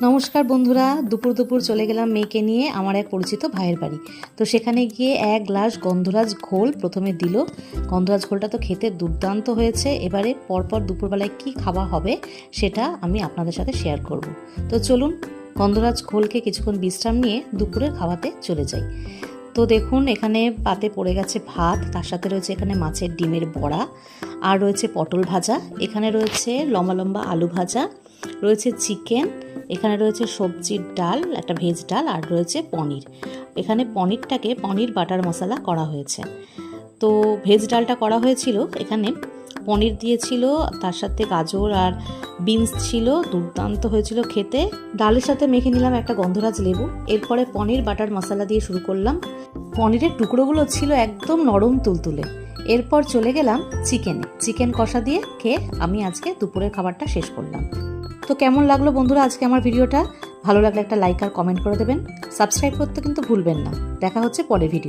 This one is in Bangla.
নমস্কার বন্ধুরা, দুপুর দুপুর চলে গেলাম মেয়েকে নিয়ে আমার এক পরিচিত ভাইয়ের বাড়ি। তো সেখানে গিয়ে এক গ্লাস গন্ধরাজ ঘোল প্রথমে দিল। গন্ধরাজ ঘোলটা তো খেতে দুর্দান্ত হয়েছে। এবারে পরপর দুপুরবেলায় কি খাওয়া হবে সেটা আমি আপনাদের সাথে শেয়ার করব। তো চলুন গন্ধরাজ ঘোলকে কিছুক্ষণ বিশ্রাম নিয়ে দুপুরের খাওয়াতে চলে যাই। তো দেখুন এখানে পাতে পড়ে গেছে ভাত, তার সাথে রয়েছে এখানে মাছের ডিমের বড়া, আর রয়েছে পটল ভাজা, এখানে রয়েছে লম্বা লম্বা আলু ভাজা, রয়েছে চিকেন, এখানে রয়েছে সবজির ডাল, একটা ভেজ ডাল, আর রয়েছে পনির। এখানে পনিরটাকে পনির বাটার মশলা করা হয়েছে। তো ভেজ ডালটা করা হয়েছিল, এখানে পনির দিয়েছিল, তার সাথে গাজর আর বিনস ছিল, দুর্দান্ত হয়েছিল খেতে। ডালের সাথে মেখে নিলাম একটা গন্ধরাজ লেবু। এরপরে পনির বাটার মশলা দিয়ে শুরু করলাম। পনিরের টুকরোগুলো ছিল একদম নরম তুলতুলে। এরপর চলে গেলাম চিকেন কষা দিয়ে খেয়ে আমি আজকে দুপুরের খাবারটা শেষ করলাম। তো কেমন লাগলো বন্ধুরা আজকে আমার ভিডিওটা? ভালো লাগলে একটা লাইক আর কমেন্ট করে দেবেন। সাবস্ক্রাইব করতে কিন্তু ভুলবেন না। দেখা হচ্ছে পরের ভিডিও।